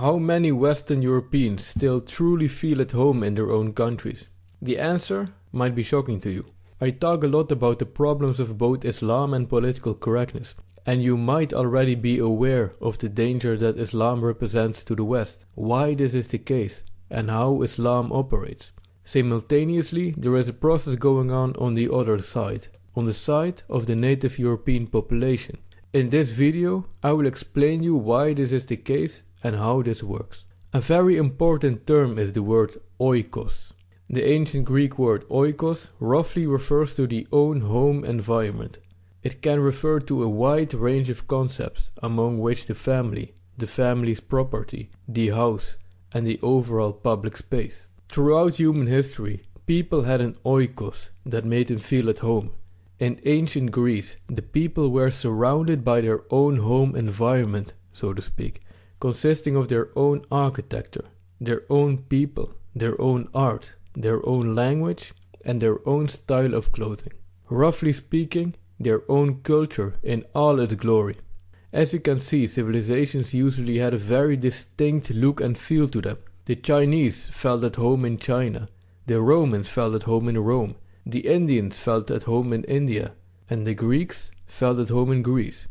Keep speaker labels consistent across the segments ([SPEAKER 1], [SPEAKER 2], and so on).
[SPEAKER 1] How many Western Europeans still truly feel at home in their own countries? The answer might be shocking to you. I talk a lot about the problems of both Islam and political correctness, and you might already be aware of the danger that Islam represents to the West, why this is the case, and how Islam operates. Simultaneously, there is a process going on the other side, on the side of the native European population. In this video, I will explain you why this is the case and how this works. A very important term is the word oikos. The ancient Greek word oikos roughly refers to the own home environment. It can refer to a wide range of concepts, among which the family, the family's property, the house, and the overall public space. Throughout human history, people had an oikos that made them feel at home. In ancient Greece, the people were surrounded by their own home environment, so to speak, consisting of their own architecture, their own people, their own art, their own language, and their own style of clothing. Roughly speaking, their own culture in all its glory. As you can see, civilizations usually had a very distinct look and feel to them. The Chinese felt at home in China, the Romans felt at home in Rome, the Indians felt at home in India, and the Greeks felt at home in Greece.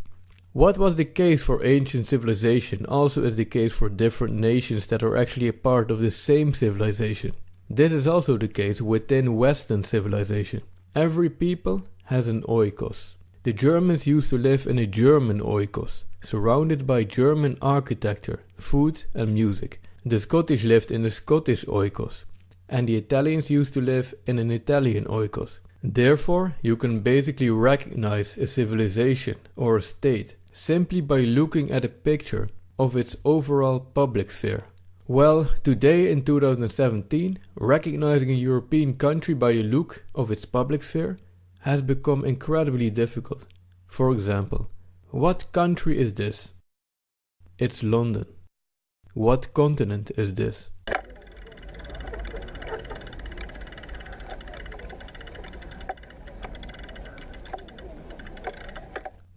[SPEAKER 1] What was the case for ancient civilization also is the case for different nations that are actually a part of the same civilization. This is also the case within Western civilization. Every people has an oikos. The Germans used to live in a German oikos, surrounded by German architecture, food and music. The Scottish lived in the Scottish oikos, and the Italians used to live in an Italian oikos. Therefore, you can basically recognize a civilization or a state simply by looking at a picture of its overall public sphere. Well, today in 2017, recognizing a European country by the look of its public sphere has become incredibly difficult. For example, what country is this? It's London. What continent is this?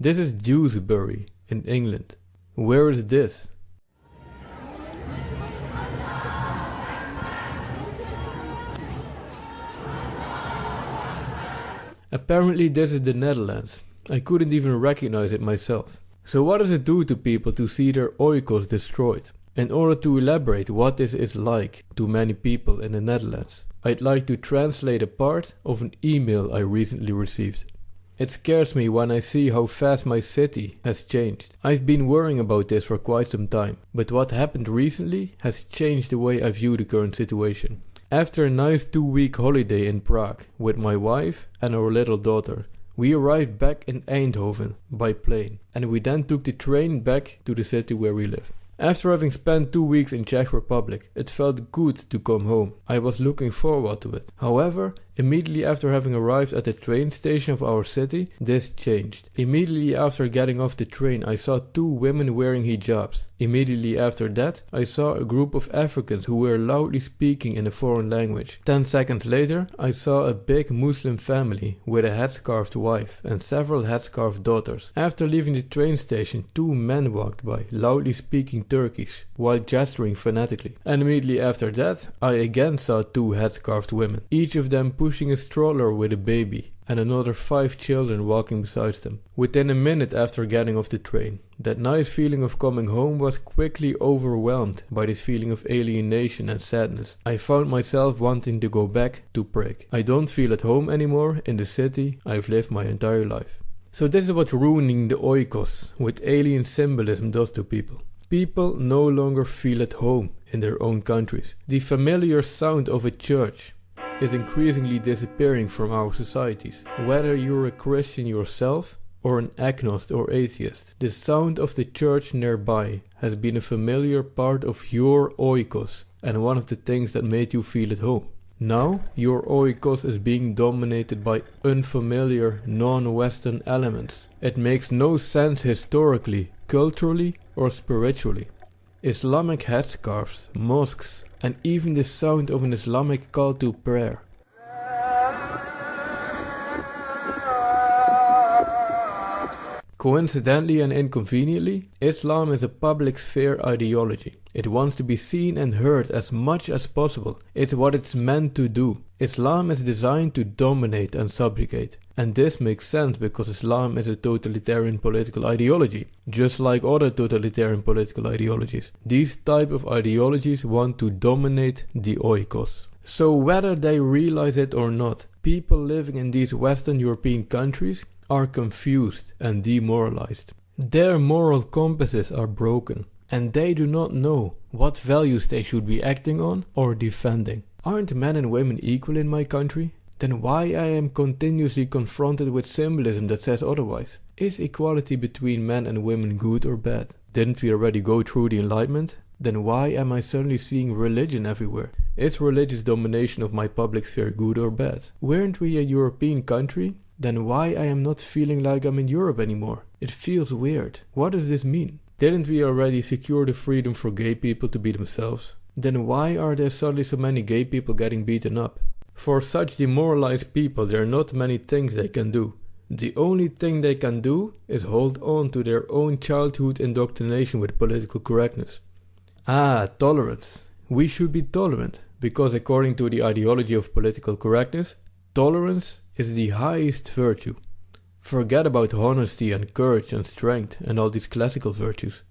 [SPEAKER 1] This is Dewsbury in England. Where is this? Apparently this is the Netherlands. I couldn't even recognize it myself. So what does it do to people to see their oikos destroyed? In order to elaborate what this is like to many people in the Netherlands, I'd like to translate a part of an email I recently received. It scares me when I see how fast my city has changed. I've been worrying about this for quite some time, but what happened recently has changed the way I view the current situation. After a nice 2-week holiday in Prague with my wife and our little daughter, we arrived back in Eindhoven by plane, and we then took the train back to the city where we live. After having spent 2 weeks in Czech Republic, it felt good to come home. I was looking forward to it. However, immediately after having arrived at the train station of our city, this changed. Immediately after getting off the train, I saw 2 women wearing hijabs. Immediately after that, I saw a group of Africans who were loudly speaking in a foreign language. 10 seconds later, I saw a big Muslim family with a headscarfed wife and several headscarfed daughters. After leaving the train station, 2 men walked by, loudly speaking Turkish, while gesturing fanatically. And immediately after that, I again saw 2 headscarfed women, each of them pushing a stroller with a baby, and another 5 children walking beside them. Within a minute after getting off the train, that nice feeling of coming home was quickly overwhelmed by this feeling of alienation and sadness. I found myself wanting to go back to Prague. I don't feel at home anymore in the city I've lived my entire life. So this is what ruining the oikos with alien symbolism does to people. People no longer feel at home in their own countries. The familiar sound of a church is increasingly disappearing from our societies. Whether you're a Christian yourself or an agnostic or atheist, the sound of the church nearby has been a familiar part of your oikos and one of the things that made you feel at home. Now, your oikos is being dominated by unfamiliar, non-Western elements. It makes no sense historically, culturally, or spiritually. Islamic headscarves, mosques, and even the sound of an Islamic call to prayer. Coincidentally and inconveniently, Islam is a public sphere ideology. It wants to be seen and heard as much as possible. It's what it's meant to do. Islam is designed to dominate and subjugate. And this makes sense because Islam is a totalitarian political ideology, just like other totalitarian political ideologies. These type of ideologies want to dominate the oikos. So whether they realize it or not, people living in these Western European countries are confused and demoralized. Their moral compasses are broken, and they do not know what values they should be acting on or defending. Aren't men and women equal in my country? Then why I am continuously confronted with symbolism that says otherwise? Is equality between men and women good or bad? Didn't we already go through the Enlightenment? Then why am I suddenly seeing religion everywhere? Is religious domination of my public sphere good or bad? Weren't we a European country? Then why I am not feeling like I'm in Europe anymore? It feels weird. What does this mean? Didn't we already secure the freedom for gay people to be themselves? Then why are there suddenly so many gay people getting beaten up? For such demoralized people, there are not many things they can do. The only thing they can do is hold on to their own childhood indoctrination with political correctness. Tolerance. We should be tolerant, because according to the ideology of political correctness, tolerance is the highest virtue. Forget about honesty and courage and strength and all these classical virtues.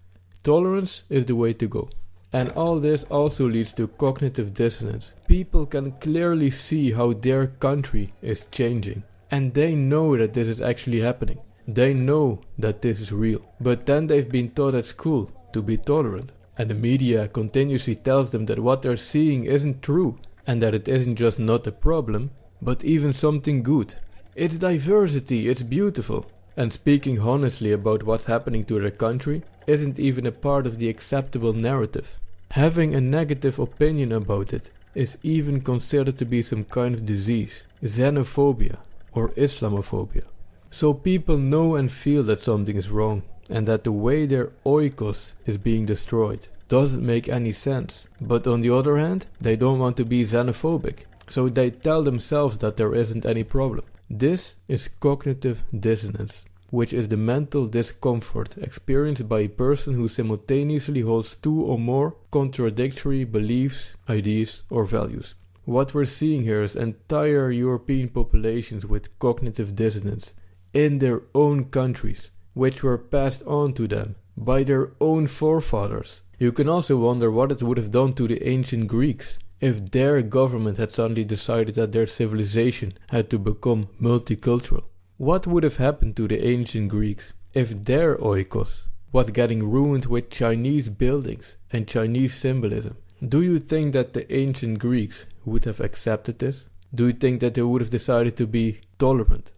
[SPEAKER 1] Tolerance is the way to go. And all this also leads to cognitive dissonance. People can clearly see how their country is changing. And they know that this is actually happening. They know that this is real. But then they've been taught at school to be tolerant. And the media continuously tells them that what they're seeing isn't true. And that it isn't just not a problem, but even something good. It's diversity, it's beautiful. And speaking honestly about what's happening to their country isn't even a part of the acceptable narrative. Having a negative opinion about it is even considered to be some kind of disease, xenophobia or Islamophobia. So people know and feel that something is wrong and that the way their oikos is being destroyed doesn't make any sense. But on the other hand, they don't want to be xenophobic, so they tell themselves that there isn't any problem. This is cognitive dissonance, which is the mental discomfort experienced by a person who simultaneously holds two or more contradictory beliefs, ideas, or values. What we're seeing here is entire European populations with cognitive dissonance in their own countries, which were passed on to them by their own forefathers. You can also wonder what it would have done to the ancient Greeks if their government had suddenly decided that their civilization had to become multicultural. What would have happened to the ancient Greeks if their oikos was getting ruined with Chinese buildings and Chinese symbolism? Do you think that the ancient Greeks would have accepted this? Do you think that they would have decided to be tolerant?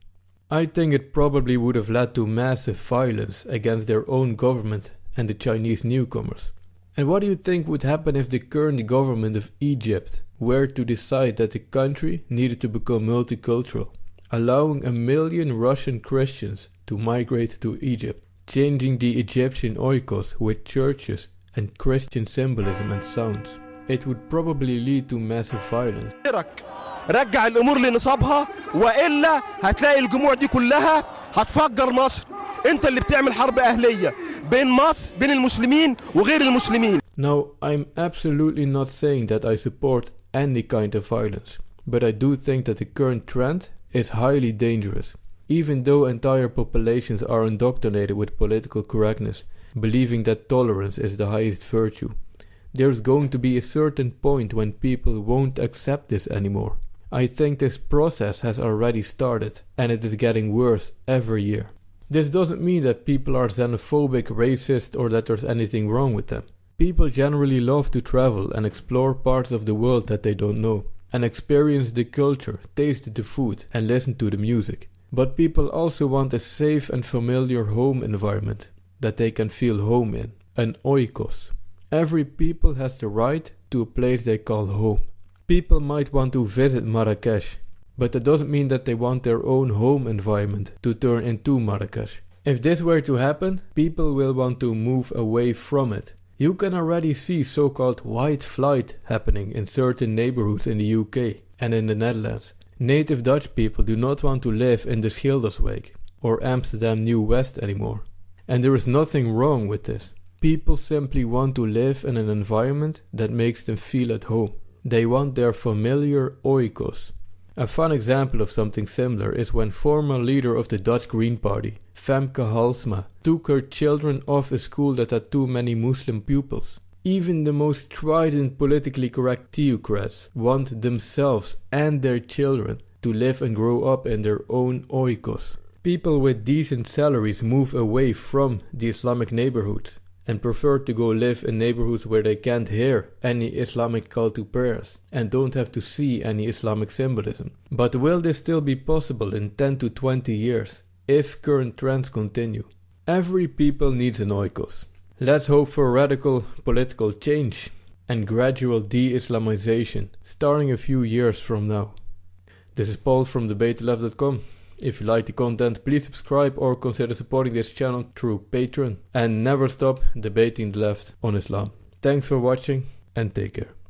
[SPEAKER 1] I think it probably would have led to massive violence against their own government and the Chinese newcomers. And what do you think would happen if the current government of Egypt were to decide that the country needed to become multicultural, allowing 1 million Russian Christians to migrate to Egypt, changing the Egyptian oikos with churches and Christian symbolism and sounds? It would probably lead to massive violence.
[SPEAKER 2] رجع الامور لنصابها والا هتلاقي الجموع دي كلها هتفجر مصر. انت اللي بتعمل حرب اهليه بين مصر بين المسلمين وغير المسلمين.
[SPEAKER 1] Now, I'm absolutely not saying that I support any kind of violence, but I do think that the current trend is highly dangerous. Even though entire populations are indoctrinated with political correctness, believing that tolerance is the highest virtue, there's going to be a certain point when people won't accept this anymore. I think this process has already started, and it is getting worse every year. This doesn't mean that people are xenophobic, racist, or that there's anything wrong with them. People generally love to travel and explore parts of the world that they don't know, and experience the culture, taste the food, and listen to the music. But people also want a safe and familiar home environment that they can feel home in, an oikos. Every people has the right to a place they call home. People might want to visit Marrakesh, but that doesn't mean that they want their own home environment to turn into Marrakesh. If this were to happen, people will want to move away from it. You can already see so-called white flight happening in certain neighborhoods in the UK and in the Netherlands. Native Dutch people do not want to live in the Schilderswijk or Amsterdam New West anymore. And there is nothing wrong with this. People simply want to live in an environment that makes them feel at home. They want their familiar oikos. A fun example of something similar is when former leader of the Dutch Green Party, Femke Halsema, took her children off a school that had too many Muslim pupils. Even the most strident politically correct theocrats want themselves and their children to live and grow up in their own oikos. People with decent salaries move away from the Islamic neighborhoods and prefer to go live in neighborhoods where they can't hear any Islamic call to prayers and don't have to see any Islamic symbolism. But will this still be possible in 10 to 20 years if current trends continue? Every people needs an oikos. Let's hope for radical political change and gradual de-Islamization starting a few years from now. This is Paul from debatetheleft.com. If you like the content, please subscribe or consider supporting this channel through Patreon. And never stop debating the left on Islam. Thanks for watching and take care.